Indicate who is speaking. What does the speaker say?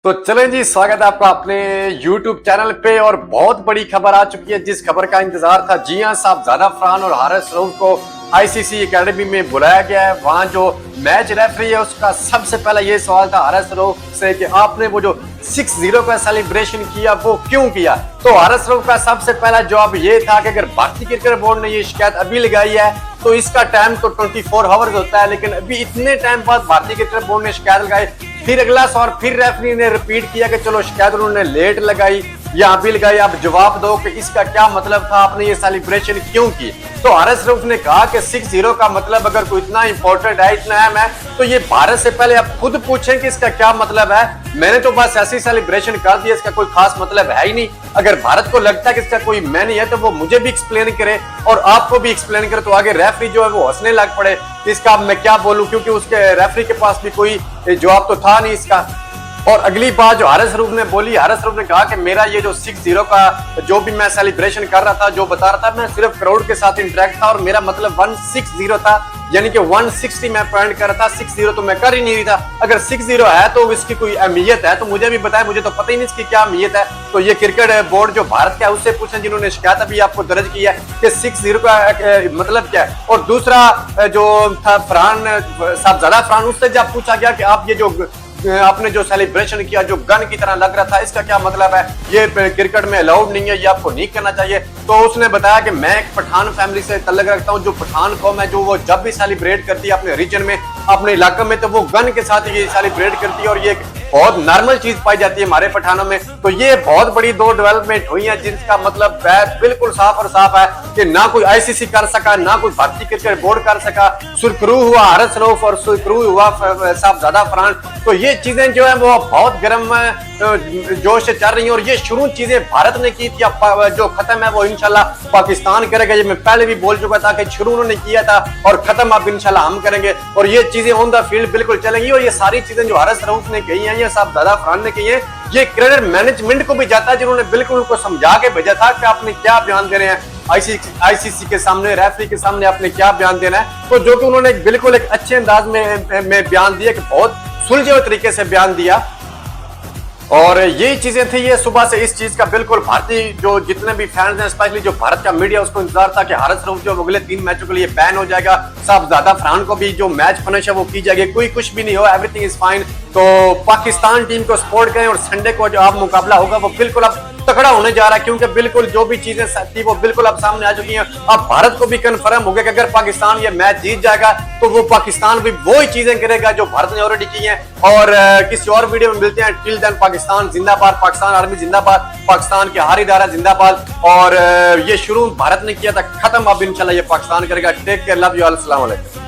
Speaker 1: तो चलें जी, स्वागत है आपका अपने YouTube चैनल पे। और बहुत बड़ी खबर आ चुकी है जिस खबर का इंतजार था। जी हां, साहबजादा फरहान और हारिस रऊफ को आईसीसी एकेडमी में बुलाया गया है। वहां जो मैच रेफरी है उसका सबसे पहला ये सवाल था हारिस रऊफ से कि आपने वो जो 6-0 का सेलिब्रेशन किया वो क्यों किया। तो हारिस रऊफ का सबसे पहला जवाब ये था कि अगर भारतीय क्रिकेट बोर्ड ने ये शिकायत अभी लगाई है तो इसका टाइम तो 24 आवर्स होता है, लेकिन अभी इतने टाइम बाद भारतीय क्रिकेट बोर्ड ने शिकायत लगाई। फिर अगला सवाल फिर रेफरी ने रिपीट किया कि चलो शिकायत उन्होंने लेट लगाई या अभी लगाई, आप जवाब दो कि इसका क्या मतलब था, आपने ये सेलिब्रेशन क्यों की। तो हारिस रऊफ ने कहा कि 6-0 का मतलब अगर कोई इतना इंपॉर्टेंट है, इतना अहम है, तो ये भारत से पहले आप खुद पूछें कि इसका क्या मतलब है। मैंने तो बस ऐसी सेलिब्रेशन कर दिया, इसका कोई खास मतलब है ही नहीं। अगर भारत को लगता है कि इसका कोई मैनी है तो वो मुझे भी एक्सप्लेन करे और आपको भी एक्सप्लेन करे, तो आगे रेफरी जो है वो हंसने लग पड़े। इसका मैं क्या बोलूं, क्योंकि उसके रेफरी के पास भी कोई जवाब तो था नहीं इसका। और अगली बात जो हारिस रऊफ ने बोली, हारिस रऊफ ने कहा कि मेरा ये जो 6-0 का जो भी मैं सेलिब्रेशन कर रहा था, जो बता रहा था, मैं सिर्फ क्राउड के साथ इंटरेक्ट था और मेरा मतलब 160 था, यानी कि 160 मैं पॉइंट कर रहा था, 6-0 तो मैं कर ही नहीं था। अगर 6-0 है तो इसकी कोई अहमियत है तो मुझे भी बताएं, मुझे तो पता ही नहीं इसकी क्या अहमियत है। तो ये क्रिकेट बोर्ड जो भारत का है उससे पूछें जिन्होंने शिकायत अभी आपको दर्ज की है कि 6-0 का मतलब क्या है। और दूसरा जो था फरहान, साहबजादा फरहान, उससे जब पूछा गया कि आप ये जो आपने जो सेलिब्रेशन किया जो गन की तरह लग रहा था, इसका क्या मतलब है, ये क्रिकेट में अलाउड नहीं है, ये आपको नहीं करना चाहिए। तो उसने बताया कि मैं एक पठान फैमिली से तल्लुक रखता हूं, जो पठान कौम है, जो वो जब भी सेलिब्रेट करती है अपने रीजन में, अपने इलाके में, तो वो गन के साथ ये सेलिब्रेट करती है और ये बहुत नॉर्मल चीज पाई जाती है हमारे पठानों में। तो ये बहुत बड़ी दो डेवलपमेंट हुई है जिसका मतलब बिल्कुल साफ और साफ है कि ना कोई आईसीसी कर सका, ना कोई भारतीय क्रिकेट बोर्ड कर सका। सुरखरू हुआ हारिस रऊफ और सुरखरू हुआ साहबजादा फरहान। तो ये चीजें जो है वो बहुत गर्म जोश से चल रही है और ये शुरू चीजें भारत ने की थी, जो खत्म है वो इंशाल्लाह पाकिस्तान करेगा। ये मैं पहले भी बोल चुका था कि शुरू उन्होंने किया था और खत्म अब इंशाल्लाह हम करेंगे। और ये चीजें ऑन द फील्ड बिल्कुल चलेंगी। और ये सारी चीजें जो हारिस रऊफ ने कही है या साहबजादा फरहान ने कही है, ये क्रिकेट मैनेजमेंट को भी जाता है, जिन्होंने बिल्कुल उनको समझा के भेजा था कि आपने क्या बयान दे रहे हैं आईसीसी के सामने, रेफरी के सामने आपने क्या बयान देना है। तो जो कि उन्होंने बिल्कुल एक अच्छे अंदाज में बयान दिया, कि बहुत सुलझे हुए तरीके से बयान दिया। और यही चीजें थी, ये सुबह से इस चीज का बिल्कुल भारतीय जो जितने भी फैंस हैं, स्पेशली जो भारत का मीडिया, उसको इंतजार था कि हारिस रऊफ जो अगले 3 मैचों के लिए बैन हो जाएगा, साहबजादा फरहान को भी जो मैच पनिश है वो की जाएगी, कोई कुछ भी नहीं हो, एवरीथिंग इज फाइन। तो पाकिस्तान टीम को सपोर्ट करें और संडे को जो अब मुकाबला होगा वो बिल्कुल अब तगड़ा होने जा रहा है, क्योंकि बिल्कुल जो भी चीजें थी वो बिल्कुल अब सामने आ चुकी हैं। अब भारत को भी कंफर्म हो गया कि अगर पाकिस्तान ये मैच जीत जाएगा तो वो पाकिस्तान भी वही चीजें करेगा जो भारत ने ऑलरेडी की हैं। और किसी और वीडियो में मिलते हैं। टिल देन पाकिस्तान जिंदाबाद, पाकिस्तान आर्मी जिंदाबाद, पाकिस्तान के हर इदारा जिंदाबाद। और ये शुरू भारत ने किया था, खत्म अब इंशाल्लाह ये पाकिस्तान करेगा। Take care, love you all, अस्सलाम वालेकुम।